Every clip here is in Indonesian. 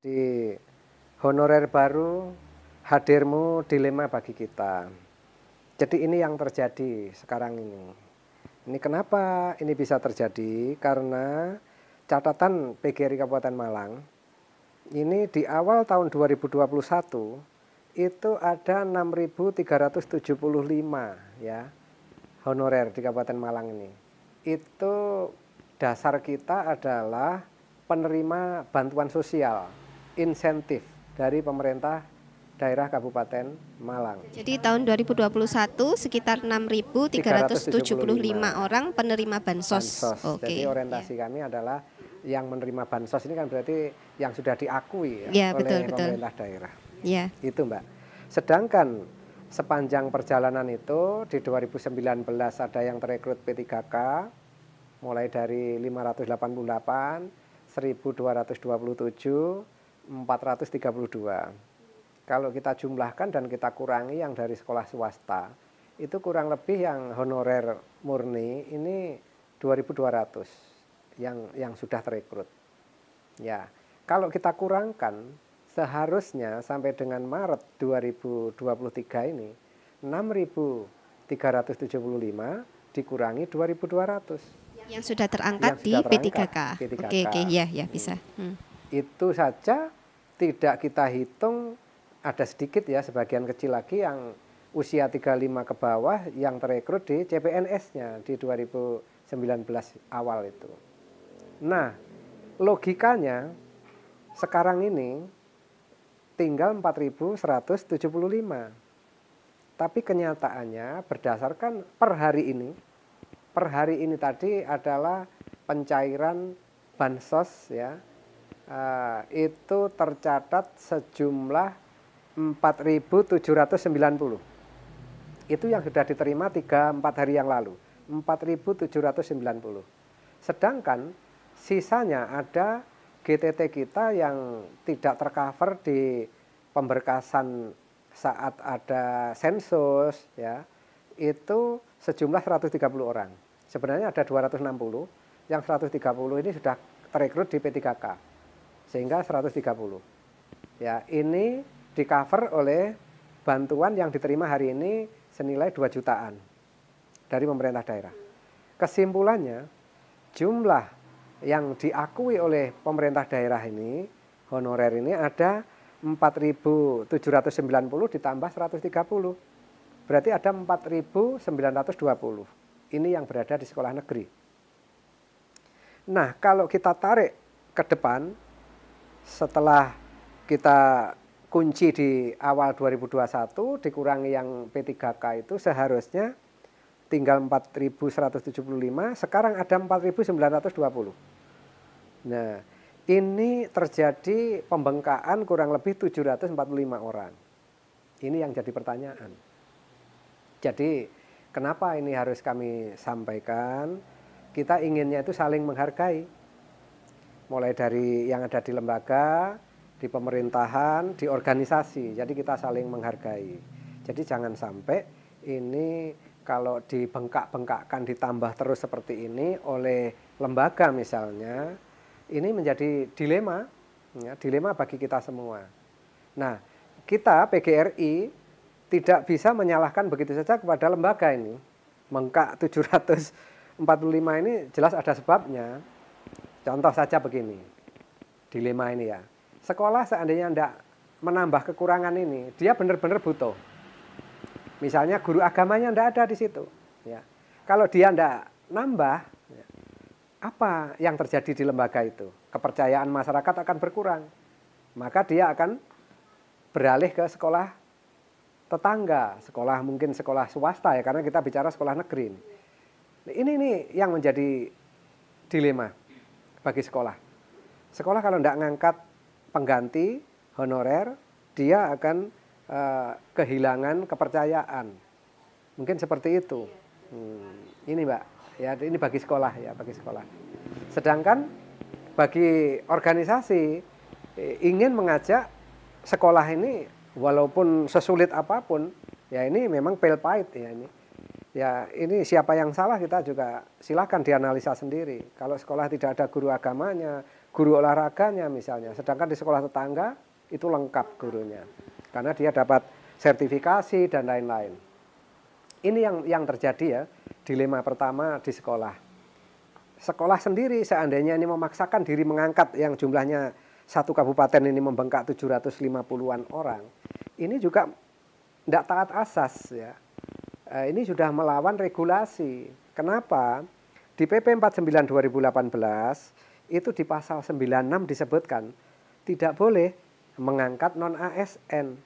Di honorer baru, hadirmu dilema bagi kita. Jadi ini yang terjadi sekarang ini. Ini kenapa ini bisa terjadi? Karena catatan PGRI Kabupaten Malang, ini di awal tahun 2021, itu ada 6.375 ya, honorer di Kabupaten Malang ini. Itu dasar kita adalah penerima bantuan sosial, insentif dari pemerintah daerah Kabupaten Malang. Jadi tahun 2021 sekitar 6.375 orang penerima bansos. Oke. Jadi orientasi kami adalah yang menerima bansos ini kan berarti yang sudah diakui ya, oleh betul. pemerintah daerah. Ya. Itu Mbak. Sedangkan sepanjang perjalanan itu di 2019 ada yang terekrut P3K mulai dari 588, 1227, 432. Kalau kita jumlahkan dan kita kurangi yang dari sekolah swasta, itu kurang lebih yang honorer murni ini 2.200 yang sudah terekrut. Ya, kalau kita kurangkan seharusnya sampai dengan Maret 2023 ini 6.375 dikurangi 2.200. Yang sudah terangkat di P3K. Oke, ya bisa. Itu saja tidak kita hitung, ada sedikit ya, sebagian kecil lagi yang usia 35 ke bawah yang terekrut di CPNS-nya di 2019 awal itu. Nah, logikanya sekarang ini tinggal 4.175. Tapi kenyataannya berdasarkan per hari ini tadi adalah pencairan bansos ya, itu tercatat sejumlah 4.790. Itu yang sudah diterima 3-4 hari yang lalu, 4.790. Sedangkan sisanya ada GTT kita yang tidak tercover di pemberkasan saat ada sensus ya, itu sejumlah 130 orang. Sebenarnya ada 260, yang 130 ini sudah terekrut di P3K, sehingga 130. Ya, ini di cover oleh bantuan yang diterima hari ini senilai 2 jutaan dari pemerintah daerah. Kesimpulannya, jumlah yang diakui oleh pemerintah daerah ini, honorer ini ada 4.790 ditambah 130. Berarti ada 4.920. Ini yang berada di sekolah negeri. Nah, kalau kita tarik ke depan, setelah kita kunci di awal 2021, dikurangi yang P3K itu seharusnya tinggal 4.175, sekarang ada 4.920. Nah, ini terjadi pembengkakan kurang lebih 745 orang. Ini yang jadi pertanyaan. Jadi kenapa ini harus kami sampaikan? Kita inginnya itu saling menghargai. Mulai dari yang ada di lembaga, di pemerintahan, di organisasi. Jadi kita saling menghargai. Jadi jangan sampai ini kalau dibengkak-bengkakkan ditambah terus seperti ini oleh lembaga misalnya, ini menjadi dilema, ya, dilema bagi kita semua. Nah, kita PGRI tidak bisa menyalahkan begitu saja kepada lembaga ini. Bengkak 745 ini jelas ada sebabnya. Contoh saja begini, dilema ini ya. Sekolah seandainya tidak menambah kekurangan ini, dia benar-benar butuh. Misalnya guru agamanya tidak ada di situ. Ya. Kalau dia tidak nambah, ya, apa yang terjadi di lembaga itu? Kepercayaan masyarakat akan berkurang. Maka dia akan beralih ke sekolah tetangga, sekolah mungkin sekolah swasta ya, karena kita bicara sekolah negeri. Ini yang menjadi dilema bagi sekolah. Sekolah kalau tidak ngangkat pengganti honorer, dia akan kehilangan kepercayaan. Mungkin seperti itu. Ini Mbak, ya ini bagi sekolah ya, bagi sekolah. Sedangkan bagi organisasi ingin mengajak sekolah ini walaupun sesulit apapun, ya ini memang pil pahit ya ini. Ya ini siapa yang salah kita juga silakan dianalisa sendiri. Kalau sekolah tidak ada guru agamanya, guru olahraganya misalnya. Sedangkan di sekolah tetangga itu lengkap gurunya. Karena dia dapat sertifikasi dan lain-lain. Ini yang terjadi ya, dilema pertama di sekolah. Sekolah sendiri seandainya ini memaksakan diri mengangkat yang jumlahnya satu kabupaten ini membengkak 750-an orang. Ini juga tidak taat asas ya. Ini sudah melawan regulasi. Kenapa? Di PP 49 2018 itu di pasal 96 disebutkan tidak boleh mengangkat non ASN.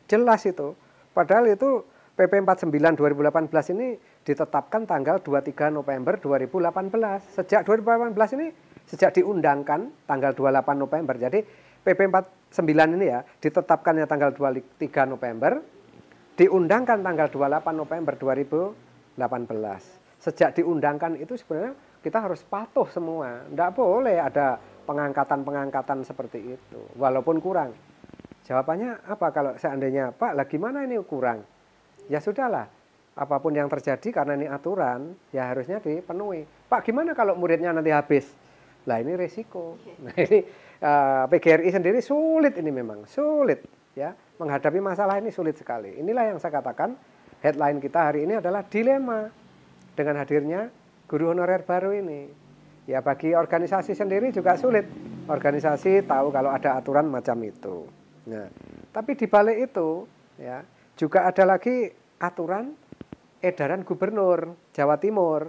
Jelas itu. Padahal itu PP 49 2018 ini ditetapkan tanggal 23 November 2018. Sejak 2018 ini sejak diundangkan tanggal 28 November. Jadi PP 49 ini ya ditetapkannya tanggal 23 November, diundangkan tanggal 28 November 2018. Sejak diundangkan itu sebenarnya kita harus patuh semua. Tidak boleh ada pengangkatan-pengangkatan seperti itu. Walaupun kurang. Jawabannya apa kalau seandainya, Pak, lah gimana ini kurang? Ya sudahlah. Apapun yang terjadi karena ini aturan, ya harusnya dipenuhi. Pak, gimana kalau muridnya nanti habis? Lah ini resiko. Nah ini PGRI sendiri sulit ini memang. Sulit. Ya, menghadapi masalah ini sulit sekali. Inilah yang saya katakan, headline kita hari ini adalah dilema. Dengan hadirnya guru honorer baru ini. Ya bagi organisasi sendiri juga sulit. Organisasi tahu kalau ada aturan macam itu. Nah, tapi di balik itu ya juga ada lagi aturan edaran Gubernur Jawa Timur.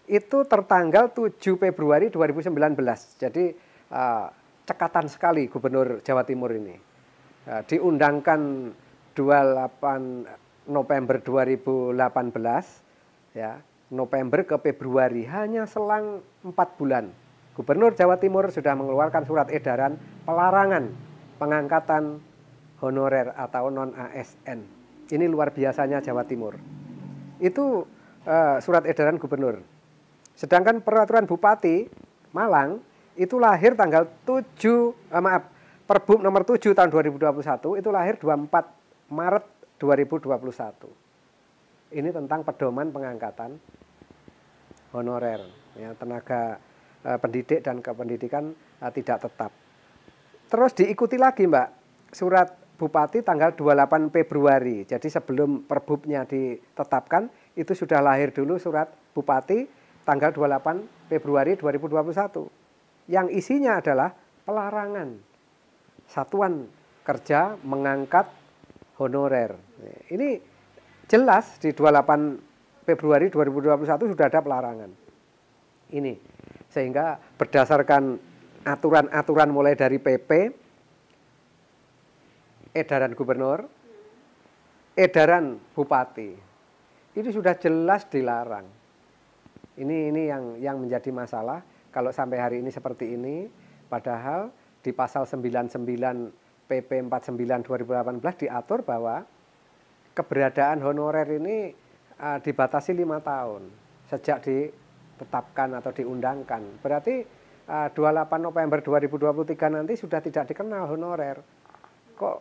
Itu tertanggal 7 Februari 2019. Jadi cekatan sekali Gubernur Jawa Timur ini. Diundangkan 28 November 2018. Ya, November ke Februari hanya selang 4 bulan. Gubernur Jawa Timur sudah mengeluarkan surat edaran pelarangan pengangkatan honorer atau non ASN. Ini luar biasanya Jawa Timur. Itu surat edaran gubernur. Sedangkan peraturan Bupati Malang itu lahir tanggal Perbub nomor 7 tahun 2021 itu lahir 24 Maret 2021. Ini tentang pedoman pengangkatan honorer, ya, tenaga pendidik dan kependidikan tidak tetap. Terus diikuti lagi Mbak, surat Bupati tanggal 28 Februari. Jadi sebelum perbubnya ditetapkan, itu sudah lahir dulu surat Bupati tanggal 28 Februari 2021. Yang isinya adalah pelarangan satuan kerja mengangkat honorer. Ini jelas di 28 Februari 2021 sudah ada pelarangan. Ini sehingga berdasarkan aturan-aturan mulai dari PP, edaran gubernur, edaran bupati, itu sudah jelas dilarang. Ini yang menjadi masalah kalau sampai hari ini seperti ini, padahal di pasal 99 PP 49 2018 diatur bahwa keberadaan honorer ini dibatasi 5 tahun sejak ditetapkan atau diundangkan. Berarti 28 November 2023 nanti sudah tidak dikenal honorer. Kok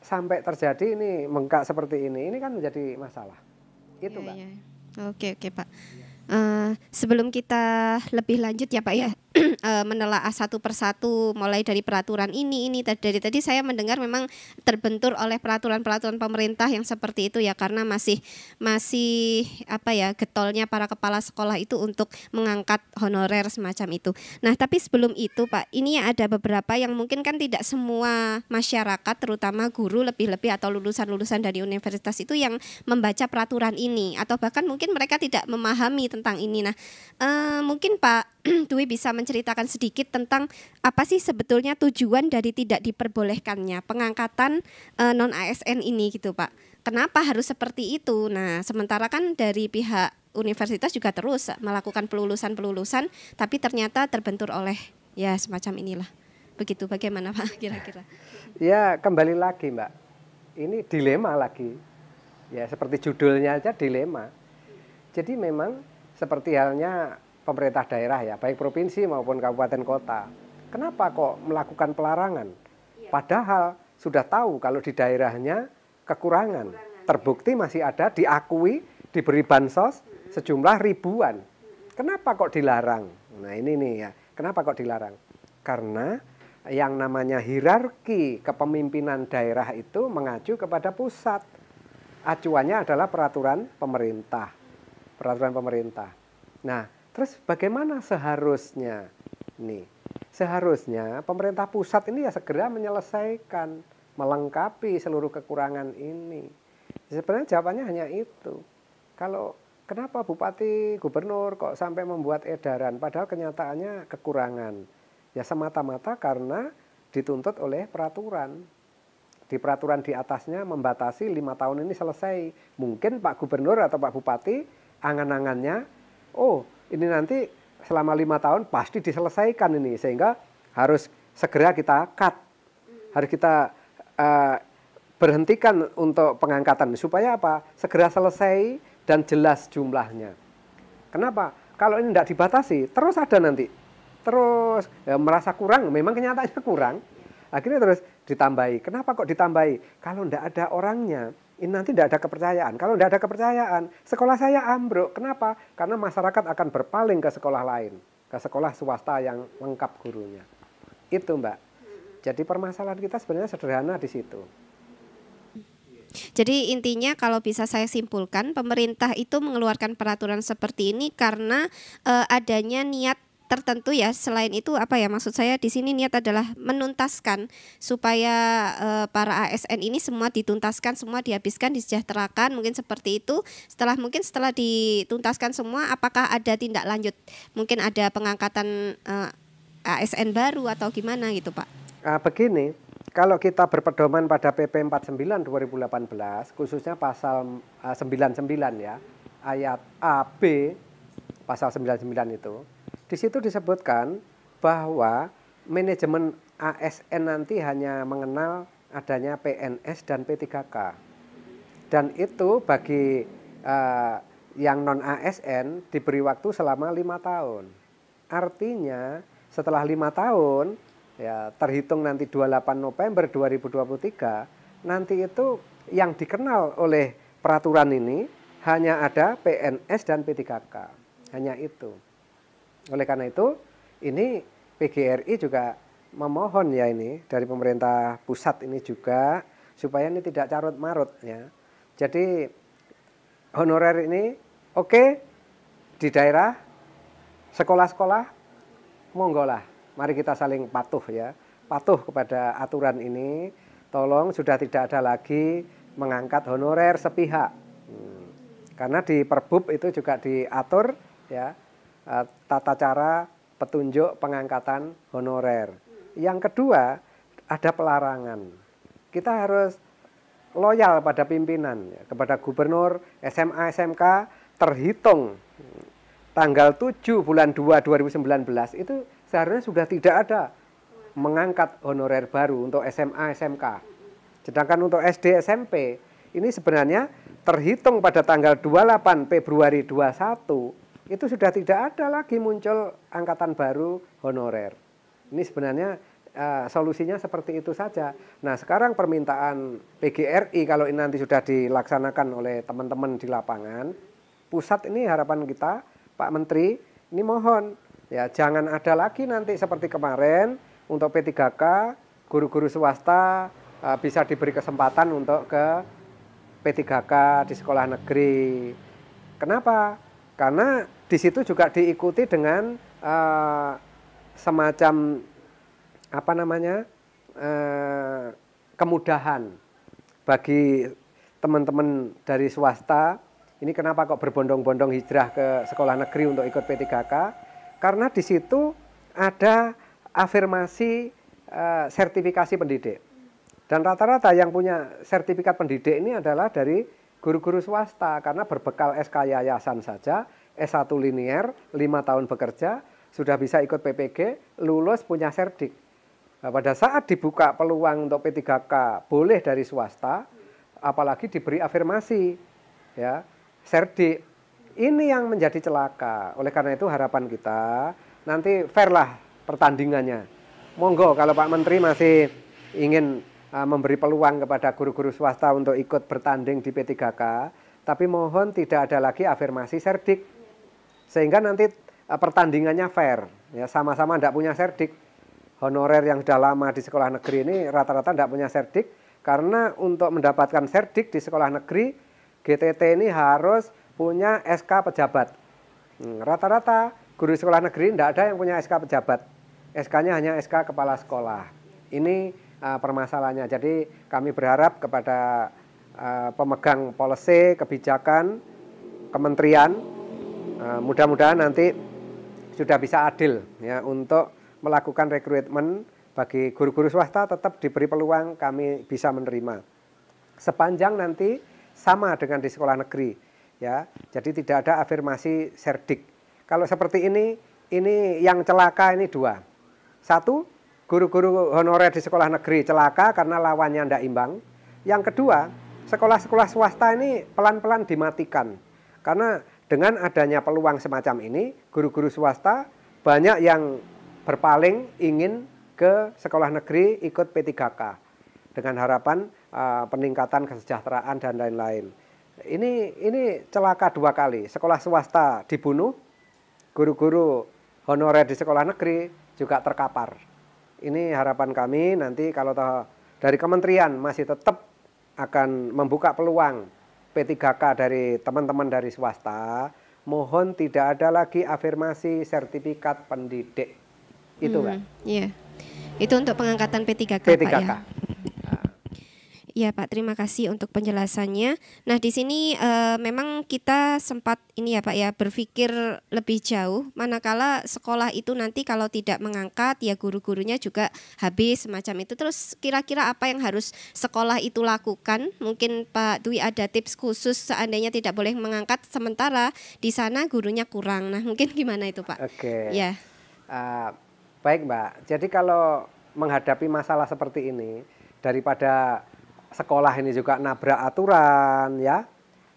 sampai terjadi ini bengkak seperti ini kan menjadi masalah. Itu Mbak. Ya. Oke Pak. Sebelum kita lebih lanjut ya Pak ya, menelaah satu persatu mulai dari peraturan ini dari tadi saya mendengar memang terbentur oleh peraturan-peraturan pemerintah yang seperti itu ya, karena masih apa ya, getolnya para kepala sekolah itu untuk mengangkat honorer semacam itu. Nah, tapi sebelum itu Pak, ini ada beberapa yang mungkin kan tidak semua masyarakat, terutama guru lebih-lebih atau lulusan-lulusan dari universitas itu yang membaca peraturan ini, atau bahkan mungkin mereka tidak memahami tentang ini. Nah, mungkin Pak Dwi bisa menceritakan sedikit tentang apa sih sebetulnya tujuan dari tidak diperbolehkannya pengangkatan non ASN ini gitu Pak. Kenapa harus seperti itu? Nah, sementara kan dari pihak universitas juga terus melakukan pelulusan, tapi ternyata terbentur oleh ya semacam inilah. Begitu, bagaimana Pak kira-kira? Ya, kembali lagi Mbak. Ini dilema lagi. Ya, seperti judulnya aja dilema. Jadi memang seperti halnya pemerintah daerah ya, baik provinsi maupun kabupaten kota. Kenapa kok melakukan pelarangan? Padahal sudah tahu kalau di daerahnya kekurangan. Terbukti masih ada, diakui, diberi bansos sejumlah ribuan. Kenapa kok dilarang? Nah ini nih ya, Kenapa kok dilarang? Karena yang namanya hierarki kepemimpinan daerah itu mengacu kepada pusat. Acuannya adalah peraturan pemerintah. Peraturan pemerintah. Nah, terus bagaimana seharusnya? Nih, seharusnya pemerintah pusat ini ya segera menyelesaikan, melengkapi seluruh kekurangan ini. Sebenarnya jawabannya hanya itu. Kalau kenapa bupati, gubernur kok sampai membuat edaran padahal kenyataannya kekurangan? Ya semata-mata karena dituntut oleh peraturan. Di peraturan di atasnya membatasi 5 tahun ini selesai. Mungkin Pak Gubernur atau Pak Bupati angan-angannya, oh ini nanti selama 5 tahun pasti diselesaikan ini. Sehingga harus segera kita cut. Harus kita berhentikan untuk pengangkatan. Supaya apa? Segera selesai dan jelas jumlahnya. Kenapa? Kalau ini tidak dibatasi, terus ada nanti. Terus ya, merasa kurang, memang kenyataannya kurang. Akhirnya terus ditambahi. Kenapa kok ditambahi? Kalau tidak ada orangnya, ini nanti tidak ada kepercayaan. Kalau tidak ada kepercayaan, sekolah saya ambruk. Kenapa? Karena masyarakat akan berpaling ke sekolah lain. Ke sekolah swasta yang lengkap gurunya. Itu Mbak. Jadi permasalahan kita sebenarnya sederhana di situ. Jadi intinya kalau bisa saya simpulkan, pemerintah itu mengeluarkan peraturan seperti ini karena adanya niat tertentu ya. Selain itu apa ya, maksud saya di sini niat adalah menuntaskan supaya para ASN ini semua dituntaskan, semua dihabiskan, disejahterakan, mungkin seperti itu. Mungkin setelah dituntaskan semua, apakah ada tindak lanjut? Mungkin ada pengangkatan ASN baru atau gimana gitu Pak? Begini, kalau kita berpedoman pada PP 49 2018, khususnya pasal 99 ya, ayat A, B, pasal 99 itu, di situ disebutkan bahwa manajemen ASN nanti hanya mengenal adanya PNS dan P3K. Dan itu bagi yang non-ASN diberi waktu selama 5 tahun. Artinya setelah 5 tahun, ya terhitung nanti 28 November 2023, nanti itu yang dikenal oleh peraturan ini hanya ada PNS dan P3K. Hanya itu. Oleh karena itu, ini PGRI juga memohon ya ini dari pemerintah pusat ini juga supaya ini tidak carut-marut ya. Jadi honorer ini oke, di daerah sekolah-sekolah monggo lah. Mari kita saling patuh ya. Patuh kepada aturan ini. Tolong sudah tidak ada lagi mengangkat honorer sepihak. Karena di Perbub itu juga diatur ya tata cara petunjuk pengangkatan honorer. Yang kedua, ada pelarangan. Kita harus loyal pada pimpinan, ya, kepada gubernur, SMA, SMK, terhitung tanggal 7 bulan 2 2019 itu seharusnya sudah tidak ada mengangkat honorer baru untuk SMA, SMK. Sedangkan untuk SD, SMP, ini sebenarnya terhitung pada tanggal 28 Februari 21, itu sudah tidak ada lagi muncul angkatan baru honorer. Ini sebenarnya solusinya seperti itu saja. Nah sekarang permintaan PGRI kalau ini nanti sudah dilaksanakan oleh teman-teman di lapangan, pusat ini harapan kita, Pak Menteri, ini mohon ya jangan ada lagi nanti seperti kemarin untuk P3K, guru-guru swasta bisa diberi kesempatan untuk ke P3K di sekolah negeri. Kenapa? Karena di situ juga diikuti dengan semacam apa namanya kemudahan bagi teman-teman dari swasta. Ini kenapa kok berbondong-bondong hijrah ke sekolah negeri untuk ikut P3K? Karena di situ ada afirmasi sertifikasi pendidik. Dan rata-rata yang punya sertifikat pendidik ini adalah dari guru-guru swasta. Karena berbekal SK yayasan saja, S1 linier, 5 tahun bekerja, sudah bisa ikut PPG, lulus punya serdik. Nah, pada saat dibuka peluang untuk P3K boleh dari swasta, apalagi diberi afirmasi, ya, serdik. Ini yang menjadi celaka. Oleh karena itu harapan kita nanti fair lah pertandingannya. Monggo kalau Pak Menteri masih ingin memberi peluang kepada guru-guru swasta untuk ikut bertanding di P3K, tapi mohon tidak ada lagi afirmasi serdik. Sehingga nanti pertandingannya fair, ya sama-sama tidak punya serdik. Honorer yang sudah lama di sekolah negeri ini rata-rata tidak punya serdik, karena untuk mendapatkan serdik di sekolah negeri, GTT ini harus punya SK pejabat. Rata-rata guru sekolah negeri tidak ada yang punya SK pejabat, SK-nya hanya SK kepala sekolah. Ini permasalahannya. Jadi kami berharap kepada pemegang policy, kebijakan, kementerian, mudah-mudahan nanti sudah bisa adil ya untuk melakukan rekrutmen bagi guru-guru swasta, tetap diberi peluang kami bisa menerima. Sepanjang nanti sama dengan di sekolah negeri ya. Jadi tidak ada afirmasi serdik. Kalau seperti ini yang celaka ini dua. Satu, guru-guru honorer di sekolah negeri celaka karena lawannya tidak imbang. Yang kedua, sekolah-sekolah swasta ini pelan-pelan dimatikan. Karena dengan adanya peluang semacam ini, guru-guru swasta banyak yang berpaling ingin ke sekolah negeri ikut P3K dengan harapan peningkatan kesejahteraan dan lain-lain. Ini celaka dua kali. Sekolah swasta dibunuh, guru-guru honorer di sekolah negeri juga terkapar. Ini harapan kami nanti kalau dari kementerian masih tetap akan membuka peluang P3K dari teman-teman dari swasta, mohon tidak ada lagi afirmasi sertifikat pendidik. Itu Mbak. Iya. Itu untuk pengangkatan P3K, P3K. Pak ya. Iya Pak, terima kasih untuk penjelasannya. Nah di sini memang kita sempat ini ya Pak ya berpikir lebih jauh, manakala sekolah itu nanti kalau tidak mengangkat ya guru-gurunya juga habis semacam itu. Terus kira-kira apa yang harus sekolah itu lakukan? Mungkin Pak Dwi ada tips khusus seandainya tidak boleh mengangkat sementara di sana gurunya kurang. Nah mungkin gimana itu Pak? Oke. Ya. Baik Mbak, jadi kalau menghadapi masalah seperti ini, daripada sekolah ini juga nabrak aturan ya,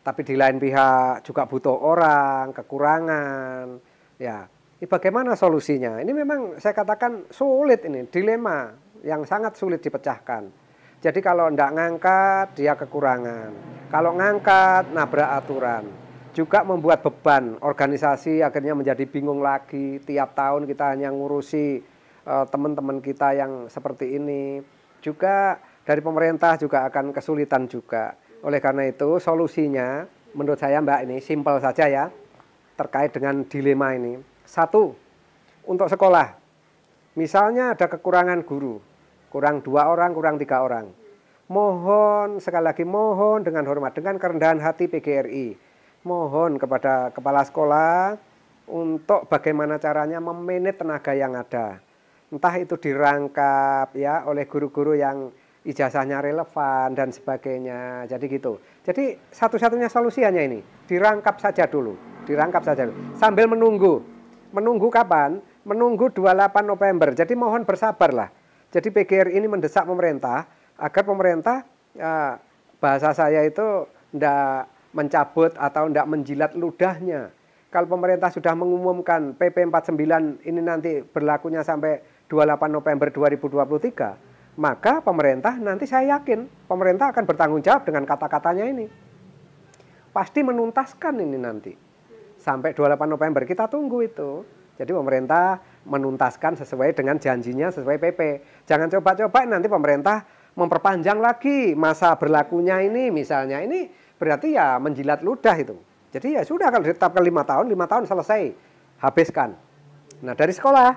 tapi di lain pihak juga butuh orang, kekurangan ya. Ini bagaimana solusinya? Ini memang saya katakan sulit, ini dilema yang sangat sulit dipecahkan. Jadi kalau enggak ngangkat dia kekurangan, kalau ngangkat nabrak aturan, juga membuat beban organisasi akhirnya menjadi bingung lagi. Tiap tahun kita hanya ngurusi teman-teman kita yang seperti ini. Juga dari pemerintah juga akan kesulitan juga. Oleh karena itu solusinya menurut saya Mbak ini simpel saja ya terkait dengan dilema ini. Satu, untuk sekolah. Misalnya ada kekurangan guru, kurang 2 orang, kurang 3 orang. Mohon, sekali lagi mohon dengan hormat, dengan kerendahan hati PGRI, mohon kepada kepala sekolah untuk bagaimana caranya memanage tenaga yang ada. Entah itu dirangkap ya oleh guru-guru yang ijazahnya relevan dan sebagainya. Jadi gitu. Jadi satu-satunya solusi hanya ini, dirangkap saja dulu, dirangkap saja dulu. Sambil menunggu. Menunggu kapan? Menunggu 28 November. Jadi mohon bersabarlah. Jadi PGRI ini mendesak pemerintah agar pemerintah bahasa saya itu tidak mencabut atau tidak menjilat ludahnya. Kalau pemerintah sudah mengumumkan PP 49 ini nanti berlakunya sampai 28 November 2023, maka pemerintah nanti saya yakin pemerintah akan bertanggung jawab dengan kata-katanya ini. Pasti menuntaskan ini nanti. Sampai 28 November kita tunggu itu. Jadi pemerintah menuntaskan sesuai dengan janjinya sesuai PP. Jangan coba-coba nanti pemerintah memperpanjang lagi masa berlakunya ini misalnya. Ini berarti ya menjilat ludah itu. Jadi ya sudah kalau ditetapkan 5 tahun selesai. Habiskan. Nah dari sekolah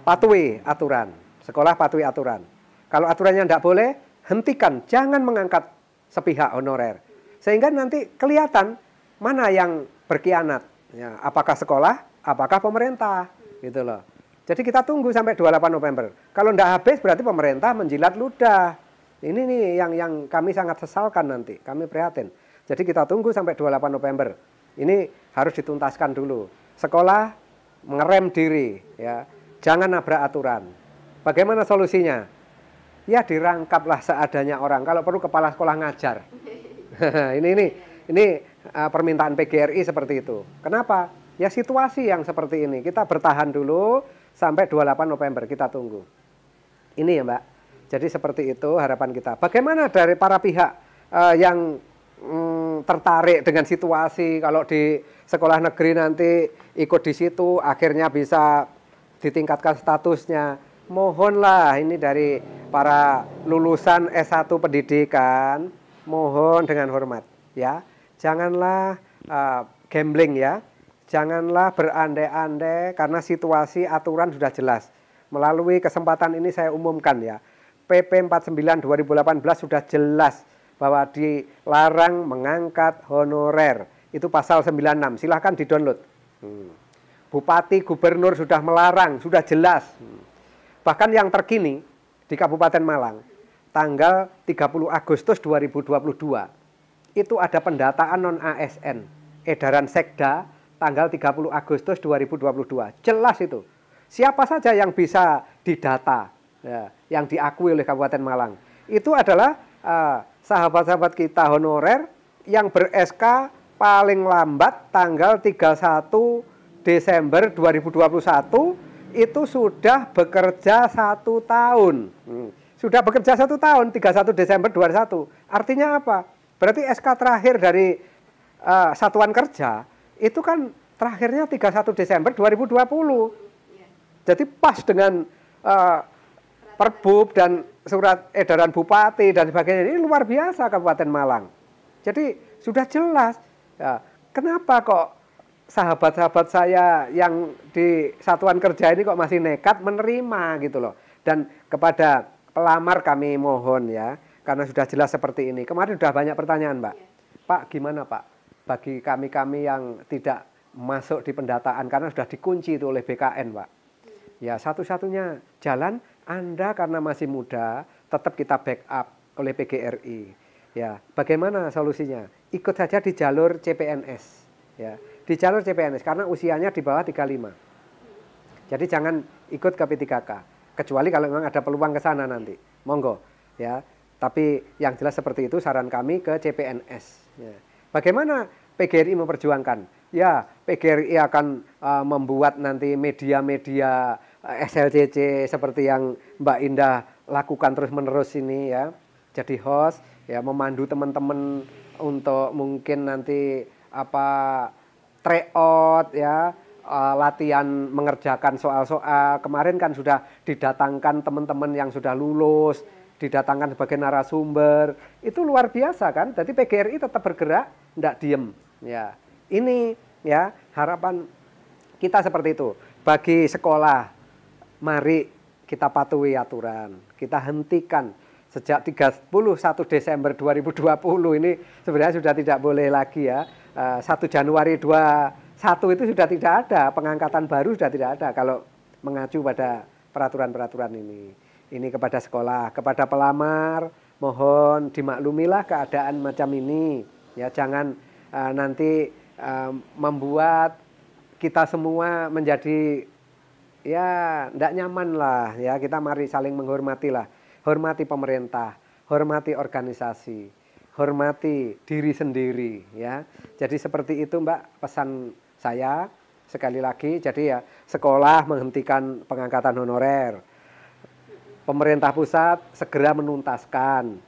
patuhi aturan. Sekolah patuhi aturan. Kalau aturannya tidak boleh, hentikan. Jangan mengangkat sepihak honorer. Sehingga nanti kelihatan mana yang berkhianat. Ya, apakah sekolah, apakah pemerintah. Gitu loh. Jadi kita tunggu sampai 28 November. Kalau tidak habis berarti pemerintah menjilat ludah. Ini nih yang kami sangat sesalkan nanti. Kami prihatin. Jadi kita tunggu sampai 28 November. Ini harus dituntaskan dulu. Sekolah mengerem diri. Ya. Jangan nabrak aturan. Bagaimana solusinya? Ya dirangkaplah seadanya orang. Kalau perlu kepala sekolah ngajar. ini permintaan PGRI seperti itu. Kenapa? Ya situasi yang seperti ini. Kita bertahan dulu sampai 28 November. Kita tunggu. Ini ya Mbak. Jadi seperti itu harapan kita. Bagaimana dari para pihak yang tertarik dengan situasi, kalau di sekolah negeri nanti ikut di situ akhirnya bisa ditingkatkan statusnya. Mohonlah ini dari para lulusan S1 pendidikan, mohon dengan hormat ya. Janganlah gambling ya. Janganlah berandai-andai karena situasi aturan sudah jelas. Melalui kesempatan ini saya umumkan ya. PP 49 2018 sudah jelas bahwa dilarang mengangkat honorer. Itu pasal 96, silahkan di-download. Bupati, gubernur sudah melarang, sudah jelas. Bahkan yang terkini di Kabupaten Malang, tanggal 30 Agustus 2022, itu ada pendataan non-ASN, edaran Sekda, tanggal 30 Agustus 2022. Jelas itu. Siapa saja yang bisa didata, ya, yang diakui oleh Kabupaten Malang. Itu adalah sahabat-sahabat kita honorer yang ber-SK paling lambat tanggal 31 Desember 2021 itu sudah bekerja 1 tahun. Sudah bekerja 1 tahun, 31 Desember 2021. Artinya apa? Berarti SK terakhir dari satuan kerja itu kan terakhirnya 31 Desember 2020. Jadi pas dengan Perbub dan surat edaran bupati dan sebagainya, ini luar biasa Kabupaten Malang. Jadi sudah jelas. Ya, kenapa kok sahabat-sahabat saya yang di satuan kerja ini kok masih nekat menerima gitu loh. Dan kepada pelamar kami mohon ya, karena sudah jelas seperti ini. Kemarin sudah banyak pertanyaan Mbak. Pak gimana Pak? Bagi kami-kami yang tidak masuk di pendataan karena sudah dikunci itu oleh BKN Pak. Ya satu-satunya jalan Anda karena masih muda tetap kita backup oleh PGRI. Ya, bagaimana solusinya? Ikut saja di jalur CPNS. Ya, di jalur CPNS karena usianya di bawah 35. Jadi jangan ikut ke P3K. Kecuali kalau memang ada peluang ke sana nanti. Monggo, ya. Tapi yang jelas seperti itu saran kami ke CPNS. Ya. Bagaimana PGRI memperjuangkan? Ya, PGRI akan membuat nanti media-media SLCC seperti yang Mbak Indah lakukan terus-menerus ini ya. Jadi host ya, memandu teman-teman untuk mungkin nanti tryout ya, latihan mengerjakan soal-soal. Kemarin kan sudah didatangkan teman-teman yang sudah lulus, didatangkan sebagai narasumber. Itu luar biasa kan? Jadi PGRI tetap bergerak, tidak diem ya. Ini ya harapan kita seperti itu. Bagi sekolah, mari kita patuhi aturan. Kita hentikan sejak 31 Desember 2020 ini sebenarnya sudah tidak boleh lagi ya. 1 Januari 21 itu sudah tidak ada, pengangkatan baru sudah tidak ada kalau mengacu pada peraturan-peraturan ini. Ini kepada sekolah, kepada pelamar, mohon dimaklumilah keadaan macam ini. Ya, jangan nanti membuat kita semua menjadi ya tidak nyaman lah ya. Kita mari saling menghormati lah, hormati pemerintah, hormati organisasi, hormati diri sendiri ya. Jadi seperti itu Mbak pesan saya sekali lagi. Jadi ya sekolah menghentikan pengangkatan honorer, pemerintah pusat segera menuntaskan.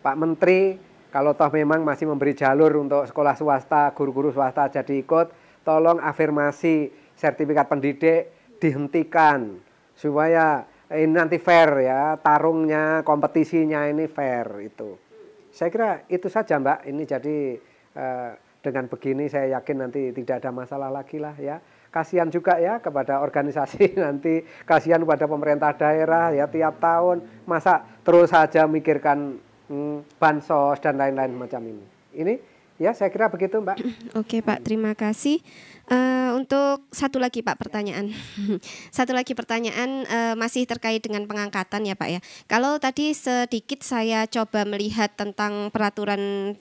Pak Menteri kalau toh memang masih memberi jalur untuk sekolah swasta, guru-guru swasta jadi ikut, tolong afirmasi sertifikat pendidik dihentikan supaya ini nanti fair ya, tarungnya, kompetisinya ini fair itu. Saya kira itu saja Mbak. Ini jadi dengan begini saya yakin nanti tidak ada masalah lagi lah ya. Kasihan juga ya kepada organisasi nanti, kasihan kepada pemerintah daerah ya tiap tahun masa terus saja mikirkan bansos dan lain-lain macam ini. Ini ya saya kira begitu Mbak. Oke Pak, terima kasih. Untuk satu lagi Pak pertanyaan. Satu lagi pertanyaan masih terkait dengan pengangkatan ya Pak ya. Kalau tadi sedikit saya coba melihat tentang peraturan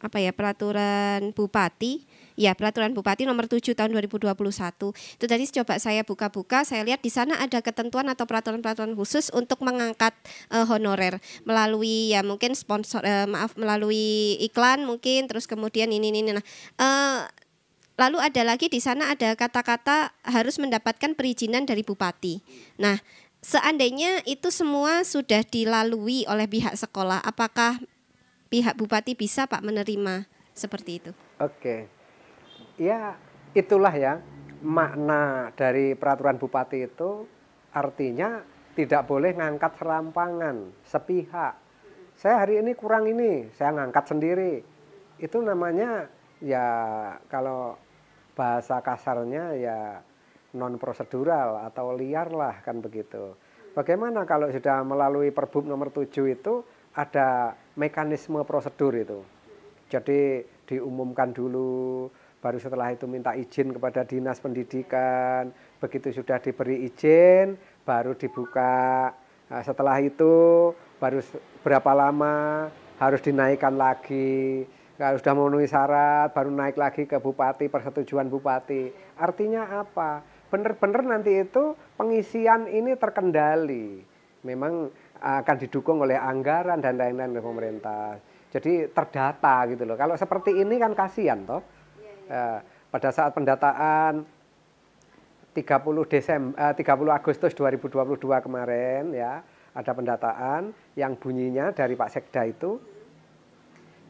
peraturan bupati. Ya, peraturan bupati nomor 7 tahun 2021. Itu tadi coba saya buka-buka, saya lihat di sana ada ketentuan atau peraturan-peraturan khusus untuk mengangkat honorer melalui ya mungkin sponsor melalui iklan mungkin, terus kemudian ini. Nah, lalu ada lagi di sana ada kata-kata harus mendapatkan perizinan dari bupati. Nah, seandainya itu semua sudah dilalui oleh pihak sekolah, apakah pihak Bupati bisa Pak menerima seperti itu? Oke, ya itulah ya makna dari peraturan Bupati itu, artinya tidak boleh ngangkat serampangan, sepihak. Saya hari ini kurang ini, saya ngangkat sendiri. Itu namanya ya kalau bahasa kasarnya ya non prosedural atau liar lah kan begitu. Bagaimana kalau sudah melalui Perbub nomor 7 itu ada mekanisme prosedur itu. Jadi diumumkan dulu, baru setelah itu minta izin kepada Dinas Pendidikan, begitu sudah diberi izin baru dibuka. Nah, setelah itu baru berapa lama harus dinaikkan lagi. Kalau sudah memenuhi syarat baru naik lagi ke Bupati, persetujuan Bupati. Artinya apa? Benar-benar nanti itu pengisian ini terkendali. Memang akan didukung oleh anggaran dan lain-lain oleh pemerintah. Jadi terdata gitu loh. Kalau seperti ini kan kasihan toh. Pada saat pendataan 30 Agustus 2022 kemarin ya, ada pendataan yang bunyinya dari Pak Sekda itu,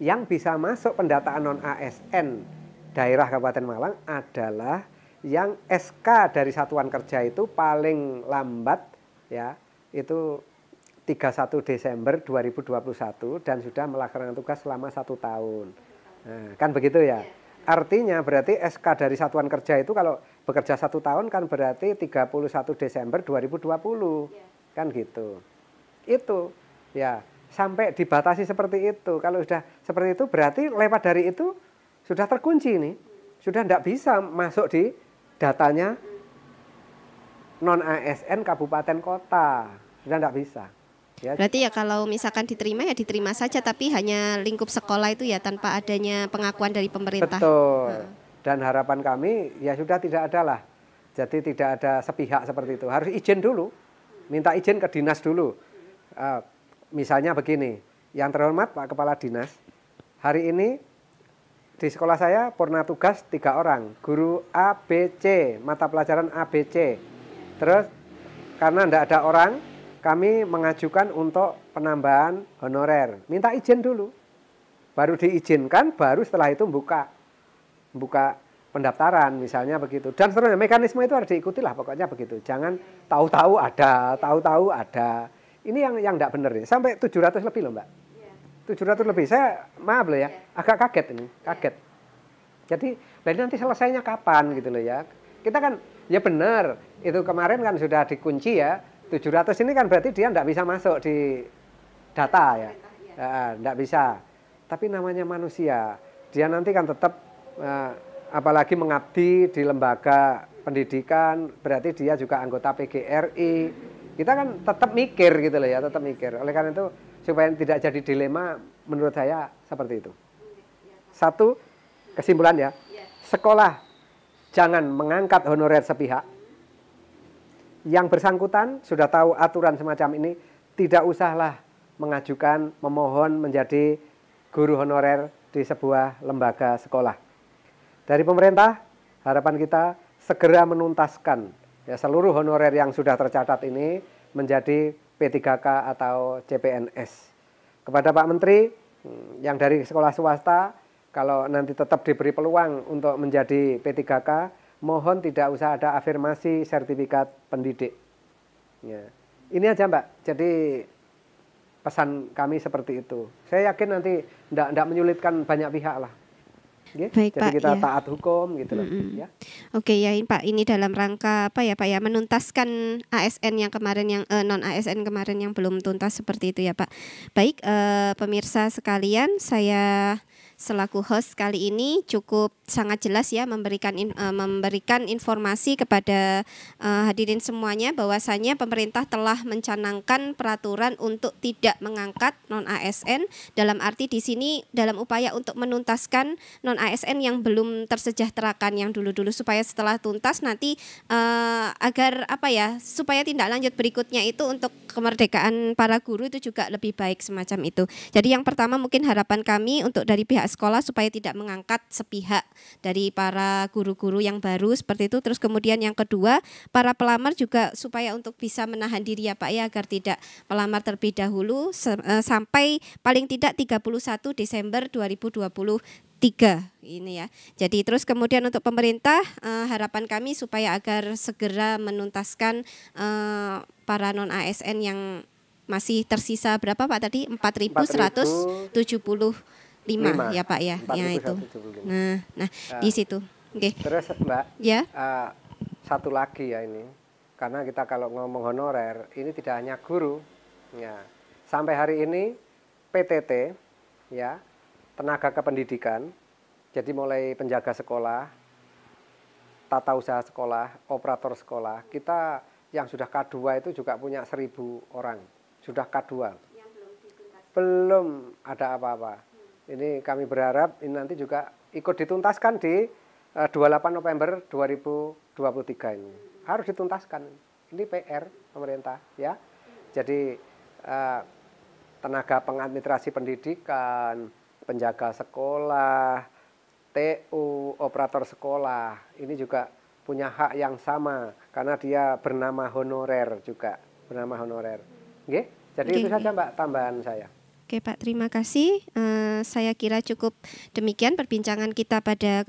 yang bisa masuk pendataan non ASN daerah Kabupaten Malang adalah yang SK dari Satuan Kerja itu paling lambat ya, itu 31 Desember 2021 dan sudah melaksanakan tugas selama 1 tahun. Nah, kan begitu ya. Artinya berarti SK dari Satuan Kerja itu kalau bekerja 1 tahun kan berarti 31 Desember 2020. Kan gitu. Itu ya sampai dibatasi seperti itu. Kalau sudah seperti itu berarti lewat dari itu sudah terkunci nih. Sudah tidak bisa masuk di datanya non ASN kabupaten kota. Sudah tidak bisa. Ya. Berarti ya kalau misalkan diterima ya diterima saja, tapi hanya lingkup sekolah itu ya tanpa adanya pengakuan dari pemerintah. Betul. Dan harapan kami ya sudah tidak ada lah. Jadi tidak ada sepihak seperti itu. Harus izin dulu. Minta izin ke dinas dulu. Misalnya begini, yang terhormat Pak Kepala Dinas, hari ini di sekolah saya purna tugas 3 orang. Guru ABC, mata pelajaran ABC. Terus karena tidak ada orang, kami mengajukan untuk penambahan honorer. Minta izin dulu. Baru diizinkan, baru setelah itu buka pendaftaran misalnya begitu. Dan seterusnya mekanisme itu harus diikuti lah pokoknya begitu. Jangan tahu-tahu ada. Ini yang tidak benar nih. Sampai 700 lebih loh Mbak. 700 lebih. Saya maaf loh ya, agak kaget ini, kaget. Jadi nanti selesainya kapan gitu loh ya. Kita kan ya benar, itu kemarin kan sudah dikunci ya. 700 ini kan berarti dia tidak bisa masuk di data ya. Tidak bisa. Tapi namanya manusia. Dia nanti kan tetap apalagi mengabdi di lembaga pendidikan, berarti dia juga anggota PGRI. Kita kan tetap mikir gitu loh ya, tetap mikir. Oleh karena itu supaya tidak jadi dilema menurut saya seperti itu. Satu, kesimpulan ya, sekolah jangan mengangkat honorer sepihak. Yang bersangkutan sudah tahu aturan semacam ini, tidak usahlah mengajukan, memohon menjadi guru honorer di sebuah lembaga sekolah. Dari pemerintah, harapan kita segera menuntaskan ya, seluruh honorer yang sudah tercatat ini menjadi P3K atau CPNS. Kepada Pak Menteri yang dari sekolah swasta, kalau nanti tetap diberi peluang untuk menjadi P3K, mohon tidak usah ada afirmasi sertifikat pendidik. Ya. Ini aja Mbak, jadi pesan kami seperti itu. Saya yakin nanti tidak menyulitkan banyak pihak lah. Baik, jadi Pak, kita ya. taat hukum gitu loh. Ya. Oke ya Pak, ini dalam rangka apa ya Pak ya, menuntaskan ASN yang kemarin yang non ASN kemarin yang belum tuntas seperti itu ya Pak. Baik pemirsa sekalian, saya selaku host kali ini cukup sangat jelas ya memberikan informasi kepada hadirin semuanya bahwasanya pemerintah telah mencanangkan peraturan untuk tidak mengangkat non ASN, dalam arti di sini dalam upaya untuk menuntaskan non ASN yang belum tersejahterakan yang dulu-dulu, supaya setelah tuntas nanti agar apa ya, supaya tindak lanjut berikutnya itu untuk kemerdekaan para guru itu juga lebih baik semacam itu. Jadi yang pertama mungkin harapan kami untuk dari pihak sekolah supaya tidak mengangkat sepihak dari para guru-guru yang baru seperti itu. Terus kemudian yang kedua, para pelamar juga supaya untuk bisa menahan diri ya Pak ya, agar tidak melamar terlebih dahulu sampai paling tidak 31 Desember 2023 ini ya. Jadi terus kemudian untuk pemerintah harapan kami supaya agar segera menuntaskan para non ASN yang masih tersisa berapa Pak tadi 4.175 ya Pak ya. Ya itu. Nah di situ. Oke. Terus Mbak, ya. Satu lagi ya ini, karena kita kalau ngomong honorer ini tidak hanya guru, ya. Sampai hari ini PTT, ya, tenaga kependidikan, jadi mulai penjaga sekolah, tata usaha sekolah, operator sekolah, kita yang sudah K2 itu juga punya 1.000 orang, sudah K2. Yang belum ada apa-apa. Ini kami berharap ini nanti juga ikut dituntaskan di 28 November 2023 ini. Harus dituntaskan. Ini PR pemerintah ya. Jadi tenaga pengadministrasi pendidikan, penjaga sekolah, TU, operator sekolah, ini juga punya hak yang sama karena dia bernama honorer juga, bernama honorer. Oke? Jadi itu saja Mbak tambahan saya. Oke Pak, terima kasih. Saya kira cukup demikian perbincangan kita pada